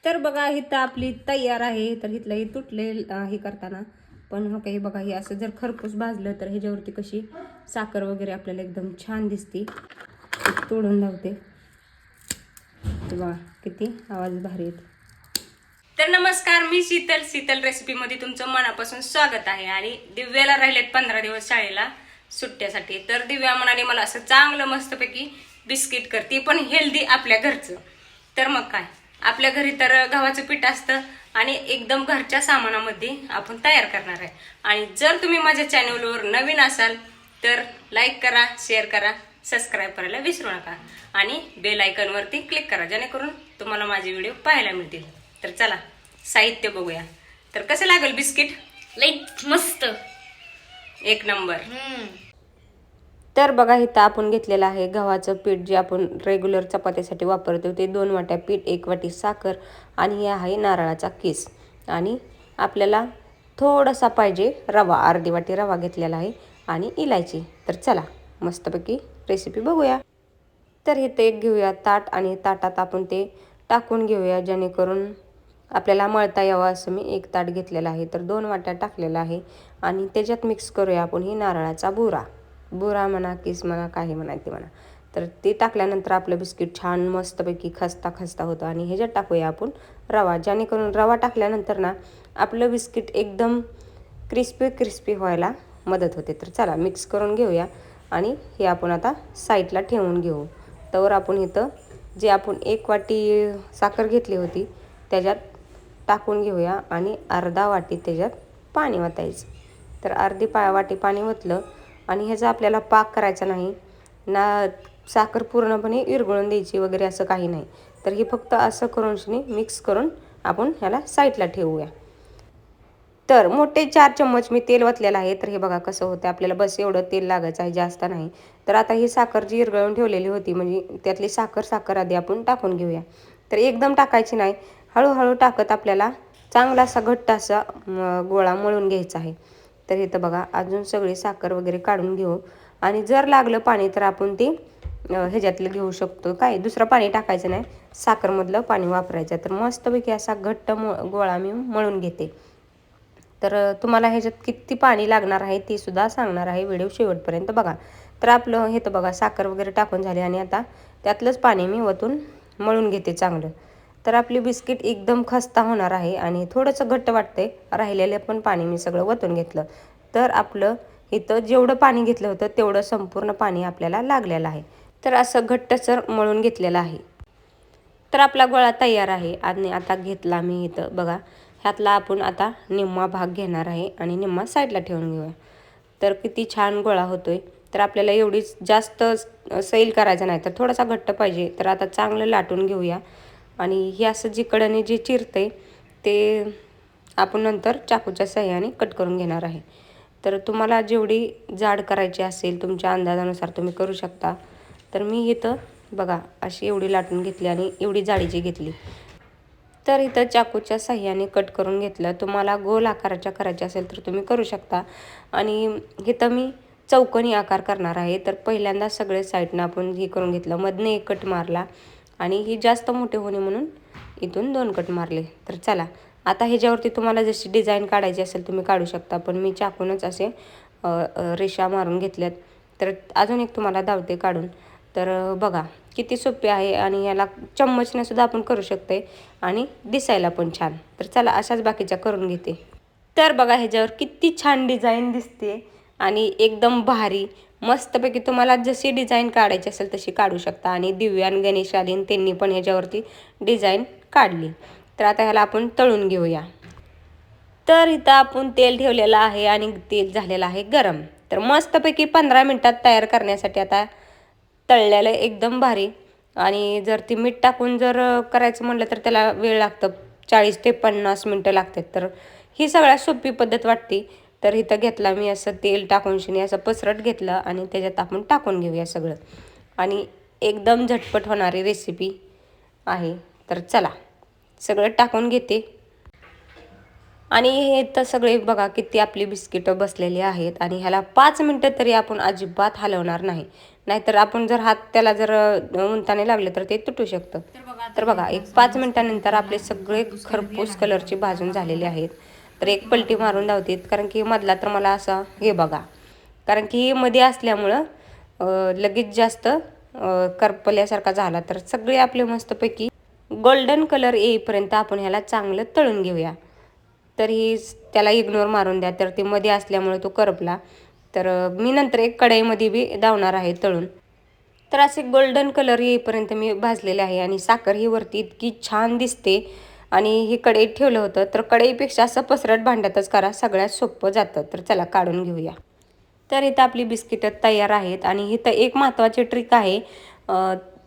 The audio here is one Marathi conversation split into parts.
तर बघा इथं आपली तयार आहे. तर इथलं हे तुटले हे करताना पण हो काही बघा, हे असं जर खरपूस भाजलं तर ह्याच्यावरती कशी साखर वगैरे आपल्याला एकदम छान दिसते. तोडून लावते बघा, किती आवाज भारी येतो. तर नमस्कार, मी शीतल रेसिपीमध्ये तुमचं मनापासून स्वागत आहे. आणि दिव्याला राहिलेत 15 दिवस शाळेला सुट्ट्यासाठी. तर दिव्या म्हणाली मला असं चांगलं मस्तपैकी बिस्किट करते, पण हेल्दी आपल्या घरचं. तर मग काय, आपल्या घरी तर गव्हाचं पीठ असतं आणि एकदम घरच्या सामानामध्ये आपण तयार करणार आहे. आणि जर तुम्ही माझ्या चॅनलवर नवीन असाल तर लाईक करा, शेअर करा, सबस्क्राईब करायला विसरू नका आणि बेल आयकॉनवरती क्लिक करा, जेणेकरून तुम्हाला माझे व्हिडिओ पाहायला मिळतील. तर चला साहित्य बघूया. तर कसं लागेल बिस्किट? लाईक मस्त, एक नंबर. तर बघा इथं आपण घेतलेलं आहे गव्हाचं पीठ, जे आपण रेग्युलर चपातीसाठी वापरतो ते. 2 वाट्या पीठ, 1 वाटी साखर आणि हे आहे नारळाचा किस. आणि आपल्याला थोडासा पाहिजे रवा, अर्धी वाटी रवा घेतलेला आहे आणि इलायची. तर चला मस्तपैकी रेसिपी बघूया. तर इथं एक घेऊया ताट आणि ताटात आपण ते टाकून घेऊया, जेणेकरून आपल्याला मळता यावं असं मी एक ताट घेतलेलं आहे. तर 2 वाट्या टाकलेला आहे आणि त्याच्यात मिक्स करूया आपण ही नारळाचा बुरा म्हणा, किस म्हणा, काही म्हणायचे म्हणा. तर ते टाकल्यानंतर आपलं बिस्किट छान मस्तपैकी खस्ता होतं. आणि ह्याच्यात टाकूया आपण रवा, जेणेकरून रवा टाकल्यानंतर ना आपलं बिस्किट एकदम क्रिस्पी व्हायला मदत होते. तर चला मिक्स करून घेऊया आणि हे आपण आता साईडला ठेवून घेऊ. तर आपण इथं जे आपण 1 वाटी साखर घेतली होती त्याच्यात टाकून घेऊया आणि अर्धा वाटी त्याच्यात पाणी वतायचं. तर अर्धी वाटी पाणी ओतलं आणि ह्याचा आपल्याला पाक करायचा नाही ना, साखर पूर्णपणे विरघळून द्यायची वगैरे असं काही नाही. तर हे फक्त असं करून मिक्स करून आपण ह्याला साईडला ठेवूया. तर मोठे 4 चम्मच मी तेल वतलेलं आहे. तर हे बघा कसं होतं, आपल्याला बस एवढं तेल लागायचं आहे, जास्त नाही. तर आता ही साखर जी विरघळून ठेवलेली होती, म्हणजे त्यातली साखर आधी आपण टाकून घेऊया. तर एकदम टाकायची नाही, हळूहळू टाकत आपल्याला चांगला असा घट्ट असा गोळा मळून घ्यायचा आहे. तर इथं बघा अजून सगळी साखर वगैरे काढून घेऊ आणि जर लागलं पाणी तर आपण ते ह्याच्यातलं घेऊ शकतो. काय दुसरं पाणी टाकायचं नाही, साखरमधलं पाणी वापरायचं. तर मस्तपैकी असा घट्ट गोळा मी मळून घेते. तर तुम्हाला ह्याच्यात किती पाणी लागणार आहे ते सुद्धा सांगणार आहे, व्हिडिओ शेवटपर्यंत बघा. तर आपलं हे तर बघा साखर वगैरे टाकून झाले आणि आता त्यातलंच पाणी मी वतून मळून घेते चांगलं. तर आपली बिस्किट एकदम खस्ता होणार आहे आणि थोडंसं घट्ट वाटतंय. राहिलेलं पण पाणी मी सगळं वतून घेतलं. तर आपलं इथं जेवढं पाणी घेतलं होतं तेवढं संपूर्ण पाणी आपल्याला लागलेलं आहे. तर असं घट्टसर मळून घेतलेलं आहे. तर आपला गोळा तयार आहे आणि आता घेतला मी इथं बघा, ह्यातला आपण आता निम्मा भाग घेणार आहे आणि निम्मा साईडला ठेवून घेऊया. तर किती छान गोळा होतोय. तर आपल्याला एवढीच जास्त सैल करायचं नाही, तर थोडासा घट्ट पाहिजे. तर आता चांगलं लाटून घेऊया आणि हे असं जिकडने जे चिरते ते आपण नंतर चाकूच्या साह्याने कट करून घेणार आहे. तर तुम्हाला जेवढी जाड करायची असेल तुमच्या अंदाजानुसार तुम्ही करू शकता. तर मी इथं बघा अशी एवढी लाटून घेतली आणि एवढी जाडीची घेतली. तर इथं चाकूच्या साह्याने कट करून घेतलं. तुम्हाला गोल आकाराच्या करायचे असेल तर तुम्ही करू शकता. आणि इथं मी चौकोनी आकार करणार आहे. तर पहिल्यांदा सगळे साईडनं आपण हे करून घेतलं, मधने 1 कट मारला आणि ही जास्त मोठे होणे म्हणून इथून 2 कट मारले. तर चला आता ह्याच्यावरती तुम्हाला जशी डिझाईन काढायची असेल तुम्ही काढू शकता, पण मी चाकूनच असे रेषा मारून घेतल्यात. तर अजून एक तुम्हाला दावते काढून. तर बघा किती सोपे आहे आणि याला चम्मचने सुद्धा आपण करू शकते आणि दिसायला पण छान. तर चला अशाच बाकीच्या करून घेते. तर बघा ह्याच्यावर किती छान डिझाईन दिसते आणि एकदम भारी मस्तपैकी तुम्हाला जशी डिझाईन काढायची असेल तशी काढू शकता. आणि दिव्या आणि गणेश आलीन त्यांनी पण ह्याच्यावरती डिझाईन काढली. तर आता ह्याला आपण तळून घेऊया. तर इथं आपण तेल ठेवलेलं आहे आणि तेल झालेलं आहे गरम. तर मस्तपैकी 15 मिनिटात तयार करण्यासाठी आता तळलेलं एकदम भारी. आणि जर ती मीठ टाकून जर करायचं म्हटलं तर त्याला वेळ लागतं, 40 ते 50 मिनटं लागतात. तर ही सगळ्यात सोपी पद्धत वाटते. तर इथं घेतला मी असं तेल टाकून शिनी असं पसरट घेतलं आणि त्याच्यात आपण टाकून घेऊया सगळं. आणि एकदम झटपट होणारी रेसिपी आहे. तर चला सगळं टाकून घेते आणि हे तर सगळे बघा किती आपली बिस्किटं बसलेली आहेत आणि ह्याला 5 मिनटं तरी आपण अजिबात हलवणार नाही, नाहीतर आपण जर हात त्याला जर उंताने लागले तर ते तुटू शकतं. तर बघा एक 5 मिनटानंतर आपले सगळे खरपूस कलरचे भाजून झालेले आहेत. तर एक पलटी मारून धावते, कारण की मधला तर मला असा हे बघा, कारण की मध्ये असल्यामुळं लगेच जास्त करपल्यासारखा झाला. तर सगळे आपले मस्तपैकी गोल्डन कलर येईपर्यंत आपण ह्याला चांगलं तळून घेऊया. तर ही त्याला इग्नोर मारून द्या, तर ते मध्ये असल्यामुळे तो करपला. तर मी नंतर एक कढईमध्ये बी दावणार आहे तळून. तर असे गोल्डन कलर येईपर्यंत मी भाजलेले आहे आणि साखर ही वरती इतकी छान दिसते. आणि हे कढईत ठेवलं होतं, तर कढईपेक्षा असं पसरट भांड्यातच करा, सगळ्यात सोपं जातं. तर चला काढून घेऊया. तर इथं आपली बिस्किटं तयार आहेत आणि इथं एक महत्त्वाची ट्रिक आहे.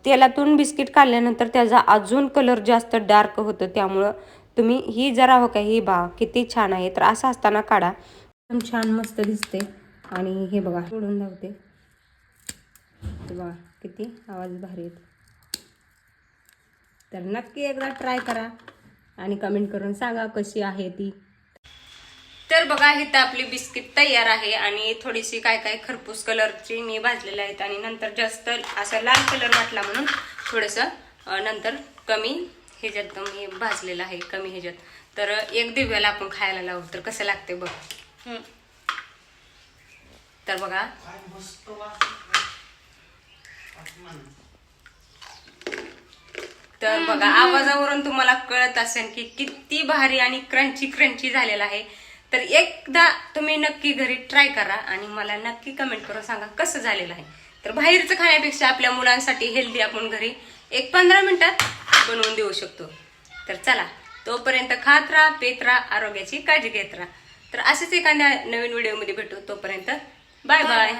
तेलातून बिस्किट काढल्यानंतर त्याचा अजून कलर जास्त डार्क होतं, त्यामुळं तुम्ही ही जरा हो का ही बा किती छान आहे. तर असं असताना काढा, एकदम छान मस्त दिसते. आणि हे बघा सोडून धावते, बघा किती आवाज भारी येतो. तर नक्की एकदा ट्राय करा आणि कमेंट करून सांगा कशी आहे ती. तर बघा इथं आपली बिस्किट तयार आहे आणि थोडीशी काय काय खरपूस कलरची मी भाजलेले आहेत आणि नंतर जास्त असा लाल कलर वाटला म्हणून थोडंसं नंतर कमी ह्याच्यात मी भाजलेलं आहे, कमी ह्याच्यात. तर एक दिव्याला आपण खायला लावू तर कसं लागते बघ. तर बघा तर बघा आवाजावरून तुम्हाला कळत असेल की किती भारी आणि क्रंची क्रंची झालेला आहे. तर एकदा तुम्ही नक्की घरी ट्राय करा आणि मला नक्की कमेंट करून सांगा कसं झालेलं आहे. तर बाहेरचं खाण्यापेक्षा आपल्या मुलांसाठी हेल्दी आपण घरी एक 15 मिनिटात बनवून देऊ शकतो. तर चला तोपर्यंत खात राहा, पेत राहा, आरोग्याची काळजी घेत राहा. तर असेच एखाद्या नवीन व्हिडिओमध्ये भेटू. तोपर्यंत बाय बाय.